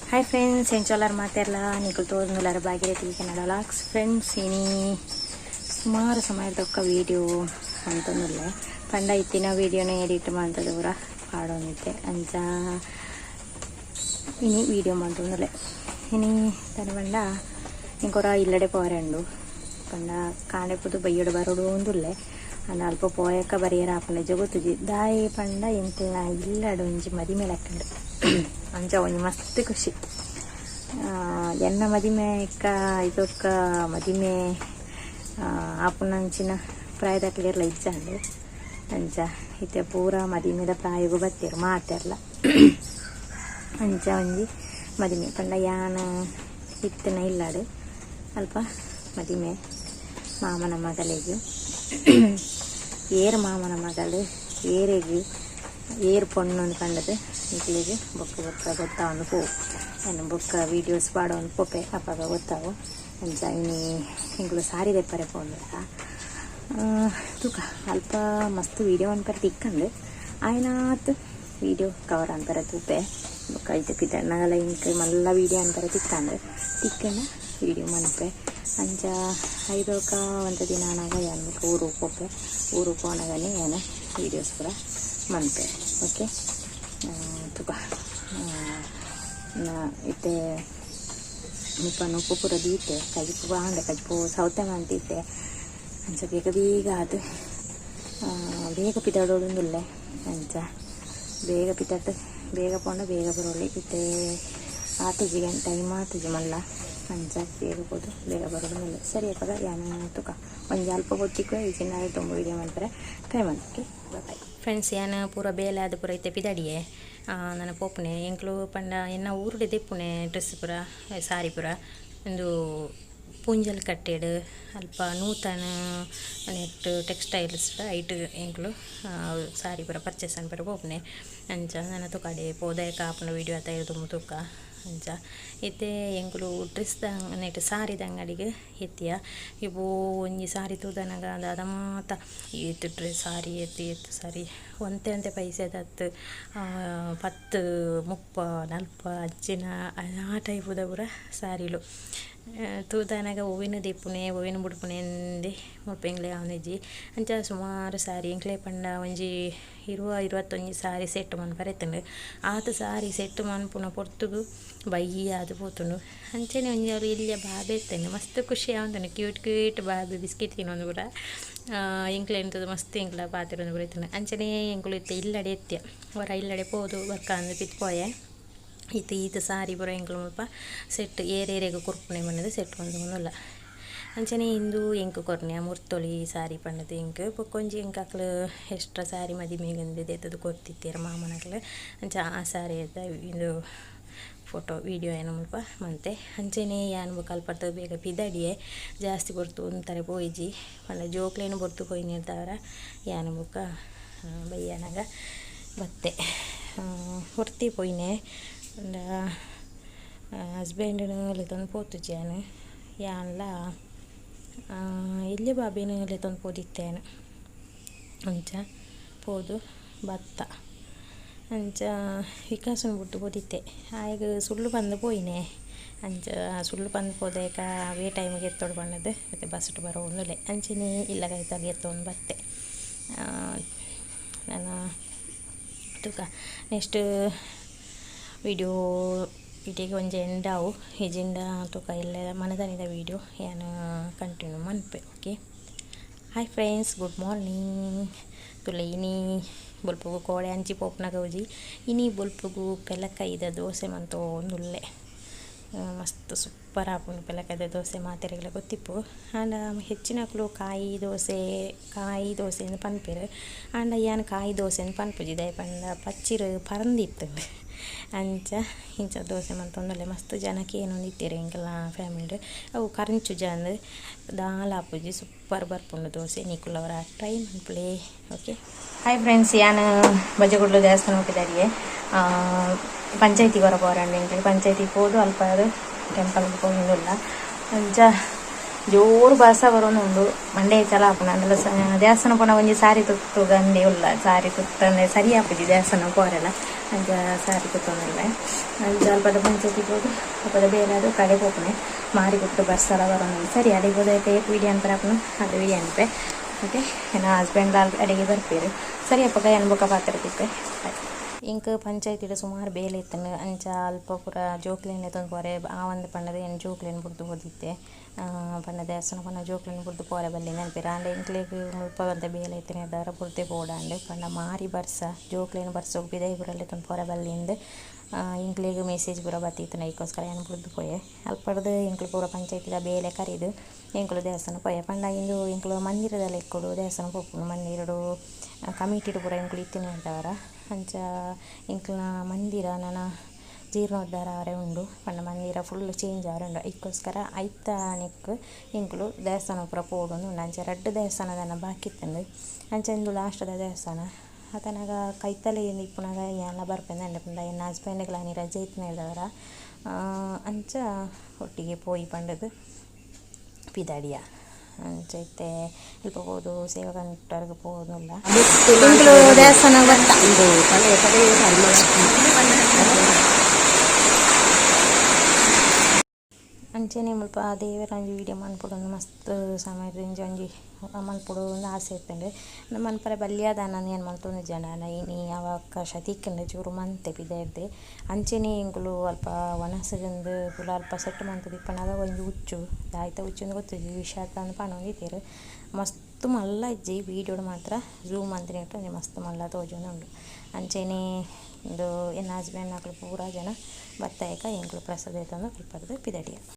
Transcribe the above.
hi friends ಎಂಚೋಲಾರು ಮಾತಾಡಲ್ಲ ನೀವು ತೋರ್ನುಲಾರ Bhagirathi Kannada LOX friends ಇನಿ ಸುಮಾರು ಸಮಯದೊಕ್ಕ ವೀಡಿಯೋ ಅಂತಂದಿಲ್ಲ ಪಂಡ ಇತ್ತಿನ ವೀಡಿಯೋನ ಎಡಿಟ್ ಮಾಡ್ತದೆ ಪೂರ ಪಾಡೋನಿತ್ತೆ ಅಂಚ ಇನಿ ವೀಡಿಯೋ ಮಾಡ್ತಂದಿಲ್ಲ ಇನಿ ತನ ಪಂಡ ಇಂಕೊರ ಇಲ್ಲಡೆ ಪೋರಂಡು ಪಂಡ ಕಾಣೆಪುದು ಬೈಯಡು ಬರೋಡು ಒಂದುಲ್ಲೆ ಅಂಡ ಅಲ್ಪ ಪೋಯಕ್ಕ ಬರಿಯರ ಆಪನೆ ಜಗುತ್ತುಜಿ ದಾಯಿ ಪಂಡ ಎಂತಿನ ಇಲ್ಲಡು ಒಂಜಿ ಮದಿಮೆ ಲಕ್ಕಂಡು ಅಂಚ ಒಂಜಿ ಮಸ್ತ್ ಖುಷಿ ಎನ್ನ ಮದಿಮೆ ಇಕ್ಕ ಇದೊಕ್ಕ ಮದಿಮೆ ಆಪುನಂಚಿನ ಪ್ರಾಯದಕ್ಲೆರ್ಲ ಇಜ್ಜಂಡು ಅಂಚ ಇತ್ತೆ ಪೂರ ಮದಿಮೆದ ಪ್ರಾಯಗೂ ಬತ್ತಿರು ಮಾತೆರ್ಲ ಅಂಚ ಒಂಜಿ ಮದಿಮೆ ಪಂಡ ಯಾನ ಇತ್ತಿನ ಇಲ್ಲಡು ಅಲ್ಪ ಮದಿಮೆ ಮಾಮನ ಮಗಳಿಗೆ ಏರು ಮಾಮನ ಮಗಳು ಏರೆಗೆ ಏರು ಪೊಣ್ಣು ಕಂಡದು ಇಕ್ಲಿಗೆ ಬೊಕ್ಕ ಬೊಕ್ಕ ಗೊತ್ತಾವನು ಪೋ ಏನು ಬೊಕ್ಕ ವೀಡಿಯೋಸ್ ಪಾಡೋನು ಪೋಪೆ ಅಪ್ಪಾಗ ಗೊತ್ತಾವು ಅಂಚ ಇನಿ ಇಂಗ್ಳು ಸಾರಿ ತೆಪ್ಪರೆ ಪೋಂಡ ತೂಕ ಅಲ್ಪ ಮಸ್ತ್ ವೀಡಿಯೋ ಅನ್ಪರೆ ತಿಕ್ಕಂಡು ಆಯ್ನಾತ್ ವೀಡಿಯೋ ಕವರ್ ಅಂತಾರೆ ತೂಪೆ ಬೊಕ್ಕ ಇದು ಪಿತಣ್ಣಗಲ ಇಂಕ್ ಮಲ್ಲ ವೀಡಿಯೋ ಅಂತಾರೆ ತಿಕ್ಕಂಡು ತಿಕ್ಕಂಡ ವೀಡಿಯೋ ಮನ್ಪೆ ಅಂಚ ಐದೋಕ ಒಂದು ದಿನ ಅನಾಗ ಏನು ಊರು ಪೋಪೆ ಊರು ಪೋನಾಗನೇ ಏನು ವೀಡಿಯೋಸ್ ಪೂರ ಮನ್ಪೆ ಓಕೆ ತುಕ ಇತ್ತೆ ಮುಪ್ಪನ ಉಪ್ಪು ಪೂರ ದೀತೆ ಕಜಿಪು ಬಾಂಡೆ ಕಜಿಪು ಸೌತೆ ಮಂತಿದ್ದೆ ಅಂಚ ಬೇಗ ಅದು ಬೇಗ ಪಿತಾಡೋಡುಂದುಲ್ಲೆ ಅಂಚ ಬೇಗ ಪಿತಾಟ ಬೇಗ ಪೋಂಡ ಬೇಗ ಬರೋಳಿ ಇತ್ತೆ ಆತುಜಿ ಟೈಮ್ ಆತುಜಿ ಮಲ್ಲ ಅಂಚ ಬೇಗ ಹೋದು ಬೇಗ ಬರೋದು ಸರಿ ಅಪ್ಪಾಗ ಏನು ತುಕ ಒಂದು ಅಲ್ಪ ಹೊತ್ತಿಗೆ ಈಚಿನ ತುಂಬ ವೀಡಿಯೋ ಮಾಡ್ತಾರೆ ಟ್ರೈ ಮಾಡೋಕ್ಕೆ ಬಾಯ್ ಫ್ರೆಂಡ್ಸ್ ಏನು ಪೂರ ಬೇಲೆ ಅದು ಪೂರ ಐತೆ ಪಿದಾಡಿಯೇ ನನ್ನ ಪೋಪುನೆ ಎಂಕ್ಲು ಪಂಡ ಎನ್ನ ಊರುಡೆ ದೆಪ್ಪುನೆ ಡ್ರೆಸ್ ಪೂರ ಸಾರಿ ಪೂರ ಒಂದು ಪೂಂಜಲ್ ಕಟ್ಟೆಡು ಅಲ್ಪ ನೂತನ ನೆಟ್ ಟೆಕ್ಸ್ಟೈಲ್ಸ್ ಐಟ್ ಎಂಕ್ಲು ಸಾರಿ ಪೂರ ಪರ್ಚೇಸ್ ಅನ್ಪರ ಪೋಪುನೆ ಅಂಚ ನನ್ನ ತುಕಾಡೆ ಪೋದಾಯಕ ಆಪನ ವೀಡಿಯೋ ಆತ ತುಂಬ ತೂಕ ಅಂಚ ಇತ್ತೆ ಎಂಕುಲು ಡ್ರೆಸ್ ನೆಟ್ ಸಾರಿದ ಅಂಗಡಿಗೆ ಎತ್ತಿಯ ಇವು ಒಂಜಿ ಸಾರಿ ತೂದನಗ ಅದ ಮಾತ ಎತ್ತು ಡ್ರೆಸ್ ಸಾರಿ ಎತ್ತು ಸಾರಿ ಒಂತೆ ಪೈಸೆ ದತ್ತು 10 30 40 ಅಜ್ಜಿನ ಆ ಟೈಪುದ ಪೂರ ಸಾರಿಲು ತೂದನಗ ಹೂವಿನ ದಿಪ್ಪುನೆ ಹೂವಿನ ಬುಡ್ಪುನೆ ಎಂದೆ ಮುಡ್ಪೆಂಗ್ಲೆ ಅವನಿಜ್ಜಿ ಅಂಚ ಸುಮಾರು ಸಾರಿ ಎಂಕ್ಲೆ ಪಂಡ ಒಂಜಿ 20-21 ಸಾರಿ ಸೆಟ್ ಮನ್ಪರೆತ್ತಂಡು ಆತ ಸಾರಿ ಸೆಟ್ ಮನ್ಪುನ ಪೊರ್ತುಗು ಬಯ್ಯ ಅದು ಪೋತುಂಡು ಅಂಚನೆ ಒಂಜಿ ಅವ್ರು ಇಲ್ಲಿಯ ಬಾಬೆ ಎತ್ತಂಡು ಮಸ್ತ್ ಖುಷಿ ಆವಂತಂಡು ಕ್ಯೂಟ್ ಬಾಬೆ ಬಿಸ್ಕಿಟ್ ತಿನ್ನೊಂದು ಕೂಡ ಎಂಕ್ಲೆ ಎಂತದು ಮಸ್ತ್ ಎಂಕ್ಲ ಪಾತಿರೊಂದು ಕೂಡ ಇತ್ತಂಡು ಅಂಚನೆ ಎಂಕ್ಲು ಇತ್ತೆ ಇಲ್ಲಡೆ ಎತ್ತಿಯ ಹೊರ ಇಲ್ಲಡೆ ಪೋದು ಬರ್ಕ ಅಂದು ಪಿತ್ಪೋಯೆ ಈತ ಸಾರಿ ಪೂರ ಎಂಕ್ಲು ಮುಲ್ಪ ಸೆಟ್ ಏರೇರೆಗೆ ಕುರ್ಪುನೆ ಬಂದದು ಸೆಟ್ ಒಂದುಲ್ಲ ಅಂಚನೆ ಇಂದು ಎಂಕು ಕೊರ್ನೆ ಮುರ್ತೊಳಿ ಸಾರಿ ಪಂಡದು ಎಂಕ್ ಪೊಕ್ಕೊಂಜಿ ಎಂಕಾಕ್ಲು ಎಕ್ಸ್ಟ್ರಾ ಸಾರಿ ಮದಿಮೆಗೊಂದು ಎತ್ತದು ಕೊರ್ತಿತ್ತೇರು ಮಾಮನಕ್ಲು ಅಂಚ ಆ ಸಾರಿ ಎದ್ದ ಇದು ಫೋಟೋ ವೀಡಿಯೋ ಏನು ಮುಲ್ಪ ಮಂತೆ ಅಂಚನೆ ಏನು ಬೊಕ್ಕ ಅಲ್ಪಡ್ತ ಬೇಗ ಪಿದಾಡಿಯೇ ಜಾಸ್ತಿ ಬರ್ತು ಒಂಥರ ಪೋಯ್ಜಿ ಪಂಡ ಜೋಕ್ಲೇನು ಬರ್ತು ಪೋಯ್ ನೀಡ್ದವರ ಏನು ಬೊಕ್ಕ ಬಯ್ಯನಾಗ ಬತ್ತೆ ಹೊರ್ತಿ ಪೋಯ್ನೆ ಹಸ್ಬೆಂಡ್ನು ತಂದು ಪೋತುಜಾನು ಯಾನ್ಲ ಇಲ್ಲಿ ಬಾಬಿನ ತಂದು ಪೋದಿತ್ತೇನು ಅಂಚ ಪೋದು ಭತ್ತ ಅಂಚ ವಿಕಾಸನ ಬಿಟ್ಟು ಪೋದಿತ್ತೆ ಆಗ ಸುಳ್ಳು ಬಂದು ಪೋಯಿನೆ ಅಂಚ ಸುಳ್ಳು ಬಂದು ಪೋದೇಕ ಅವೇ ಟೈಮಿಗೆ ಎತ್ತೋಡು ಬಣ್ಣದು ಮತ್ತು ಬಸ್ಸು ಬರೋ ಒಂದುಲೆ ಅಂಚಿನಿ ಇಲ್ಲ ಕೈತಾಗ ಎತ್ತೊಂದು ಬತ್ತೆ ನಾನು ತುಕ ನೆಕ್ಸ್ಟ್ ವಿಡಿಯೋಗೆ ಒಂಜಿ ಎಂಡಾವು ಹಿಜಿಂಡ ತುಕ ಇಲ್ಲ ಮನದನಿದ ವೀಡಿಯೋ ಏನು ಕಂಟಿನ್ಯೂ ಮನ್ಪೆ okay hi friends good morning ತುಲೆ ಇನಿ ಬೊಲ್ಪುಗು ಕೋಡೆ ಅಂಚಿ ಪೋಪ್ನ ಗೌಜಿ ಇನಿ ಬೊಲ್ಪುಗು ಪೆಲಕೈದ ದೋಸೆ ಮಂತೋ ಒಂದುಲ್ಲೆ ಮಸ್ತ್ ಸೂಪರ್ ಆಪುಂಡು ಪೆಲಕೈದ ದೋಸೆ ಮಾತೆರೆಗಳ ಗೊತ್ತಿಪ್ಪು ಆಂಡ ಹೆಚ್ಚಿನಕ್ಲು ಕಾಯಿ ದೋಸೆ ಎಂದು ಪನ್ಪೆರು ಆಂಡ ಏನು ಕಾಯಿ ದೋಸೆ ಎಂದು ಪನ್ಪುಜಿ ದಯ ಪಂಡ ಪಚ್ಚಿರು ಪರಂದಿತ್ತು ಅಂಚ ಇಂಚ ದೋಸೆ ಮಂತೊಂದುಲ್ಲೆ ಮಸ್ತ್ ಜನಕ್ಕೆ ಏನೊಂದು ಇತ್ತೀರಿ ಹಿಂಗೆಲ್ಲ ಫ್ಯಾಮಿಲಿ ಅವು ಕರಂಚು ಜನ ದಾಲ್ ಹಾಪುಜಿ ಸೂಪರ್ ಬರ್ಪುಂಡು ದೋಸೆ ನಿಕ್ಕುಲವರ ಟ್ರೈ ಮನ್ಪುಲೆ ಓಕೆ ಹಾಯ್ ಫ್ರೆಂಡ್ಸ್ ಯಾನು ಬಜಗುಡ್ಲು ದೇವಸ್ಥಾನ ಹೋಗಿದ್ದಾರಿಗೆ ಪಂಚಾಯತಿ ಹೊರ ಹೋರಾಂಡು ಪಂಚಾಯತಿಗೆ ಹೋದು ಅಲ್ಪ ಅದು ಟೆಂಪಲ್ಗೆ ಹೋಗಿಲ್ಲ ಅಂಚ ಜೋರು ಬಾಸ ಬರೋನುಂಡು ಮಂಡೆ ಚಲ ಆಪುನ ಅಂದಲ್ಲ ದೇವಸ್ಥಾನ ಪೋನ ಒಂಜಿ ಸಾರಿ ತುತ್ತು ಗಂಡೆ ಉಲ್ಲ ಸಾರಿ ತುತ್ತಂದೆ ಸರಿ ಆಪುಜಿ ದೇವಸ್ಥಾನ ಪೋರೆಲ್ಲ ಅಂಚ ಸಾರಿ ಕೂತ್ಕೊಂಡಲ್ಲೆ ಅಂಚ ಅಲ್ಪದ ಪಂಚಾಯತಿಗೆ ಹೋಗಿ ಅಲ್ಪದ ಬೇರೆ ಅದು ಕಡೆ ಹೋಗ್ನೆ ಮಾರಿ ಕೊಟ್ಟು ಬರ್ಸಲ ಬರೋಣ ಸರಿ ಅಡಿಗೆ ಹೋದಕ್ಕೆ ವೀಡಿಯೋ ಅನ್ಪರಪ್ಪನು ಅದು ವೀಡಿಯೋ ಅನ್ಪೆ ಓಕೆ ನನ್ನ ಹಸ್ಬೆಂಡ್ ಅಡಿಗೆ ಬರ್ಪೇರು ಸರಿ ಅಪ್ಪಗ ಅನ್ಬೋಕ ಪಾತ್ರ ತಿಪ್ಪೆ ಇಂಕ ಪಂಚಾಯತಿಡು ಸುಮಾರು ಬೇಲೆ ಇತ್ತನು ಅಂಚ ಅಲ್ಪ ಪೂರ ಜೋಕ್ಲೇನೆ ತಂದು ಪೋರೆ ಆ ಒಂದು ಪಂಡದ ಏನು ಜೋಕ್ಲೇನು ಬುಡ್ದು ಓದಿತ್ತೆ ಪಂಡ ದೇವಸ್ಥಾನ ಪಂಡ ಜೋಕ್ಲೇನು ಬುಡ್ದು ಪೋರೆ ಬಲ್ಲಿ ನೆನಪಿರ ಅಂಡೆ ಇಂಕ್ಲೆಗ್ ಮುಲ್ಪ ಅಂತ ಬೇಲೆ ಇತ್ತನೆ ದಾರ ಬುಡ್ದೆ ಪೋಡಾಂಡು ಪಂಡ ಮಾರಿ ಬರ್ಸ ಜೋಕ್ಲೇನು ಬರ್ಸೋಗಿ ಬಿದೈ ಬುರಲ್ಲಿ ತಂದು ಪೋರೆ ಬಲ್ಲಿಂದು ಇಂಕ್ಲೆಗ್ ಮೆಸೇಜ್ ಪೂರ ಬತ್ತಿತ್ತನ ಈಗೋಸ್ಕರ ಏನು ಬುಡ್ದು ಪೋಯೆ ಅಲ್ಪಡ್ದು ಇಂಕ್ಲು ಪೂರ ಪಂಚಾಯತಿದ ಬೇಲೆ ಕರೀದು ಇಂಕ್ಲು ದೇವಸ್ಥಾನ ಪೋಯೆ ಪಂಡ ಇಂದು ಇಂಕ್ಲು ಮಂದಿರದಲ್ಲಿ ಇಕ್ಕೊಡು ದೇವಸ್ಥಾನ ಪೋಪುನು ಮಂದಿರಡು ಕಮಿಟಿಡು ಪೂರ ಇಂಕ್ಲು ಇತ್ತಿನ ಇದ್ದವರ ಅಂಚ ಇಂಕ್ಲನ ಮಂದಿರ ನನ್ನ ಜೀರ್ಣೋದ್ಧಾರ ಅವರೇ ಉಂಡು ಪಂಡ ಮಂದಿರ ಫುಲ್ ಚೇಂಜ್ ಅವರೇ ಉಂಡು ಇದಕ್ಕೋಸ್ಕರ ಐತಾನಿಕ್ ಇಂಕ್ಲು ದೇವಸ್ಥಾನ ಪೂರ ಪೋಡೊಂದು ಉಂಡು ಅಂಚೆ 2 ದೇವಸ್ಥಾನದನ್ನ ಬಾಕಿತ್ತಂಡು ಅಂಚೆ ಇಂದು ಲಾಸ್ಟದ ದೇವಸ್ಥಾನ ಆತನಾಗ ಕೈತಲೆ ಇಪ್ಪುನಾಗ ಎಲ್ಲ ಬರ್ಪೇನೆ ಅಂಡೆ ಪಂಡ ಎನ್ನ ಹಸ್ಬೆಂಡ್ಗಳಾನಿ ರಜೆ ಇತ್ತಿನ ಇದ್ದವರ ಅಂಚ ಒಟ್ಟಿಗೆ ಪೋಯಿ ಪಂಡದು ಪಿದಾಡಿಯ ಅಂಚೈತೆ ಇಲ್ಪ ಹೋದು ಸೇವಕಂಟರ್ಗೆ ಹೋಗೋದಿಲ್ಲ ದೇವಸ್ಥಾನ ಅಂಚೆನೆ ಮುಲ್ಪ ದೇವರ ಒಂಜಿ ವೀಡಿಯೋ ಮನ್ಪುಡೊಂದು ಮಸ್ತ್ ಸಮಯದ ಒಂಜಿ ಮನ್ಪುಡು ಒಂದು ಆಸೆ ಇತ್ತಂಡೆ ಮನ್ಪರೆ ಬಲ್ಲಿಯಾದ ನಾನು ಏನು ಮಲ್ತೊಂದು ಜನ ಇನಿ ಅವಕಾಶ ತಿಕ್ಕಂಡೆ ಚೂರು ಮಂತೆ ಪಿದಾಯ್ದೆ ಅಂಚೆನೆ ಇಂಕುಲು ಅಲ್ಪ ಒಣಸಗಂದು ಪುಲ ಅಲ್ಪ ಸೆಟ್ ಮಂತು ದಿಪ್ಪನಾಗ ಒಂಜಿ ಹುಚ್ಚು ಆಯ್ತಾ ಹುಚ್ಚೊಂದು ಗೊತ್ತಿದ್ವಿ ವಿಷಯ ತಂದು ಪಣೊಂದಿತ್ತೀರು ಮಸ್ತ್ ಮಲ್ಲ ಇಜ್ಜಿ ವೀಡಿಯೋಡು ಮಾತ್ರ ಝೂಮ್ ಅಂತೀನಿ ಒಂಜಿ ಮಸ್ತ್ ಮಲ್ಲ ತೋಜೊಂದು ಉಂಡು ಅಂಚೆನೆ ಇದು ಎನ್ನ ಹಸ್ಬೆಂಡ್ ಮಕ್ಕಳು ಪೂರ ಜನ ಬತ್ತಾಯಕ ಇಂಕುಲು ಪ್ರಸಾದ ತಂದು ಕಲ್ಪಡ್ದು ಪಿದಡಿಯ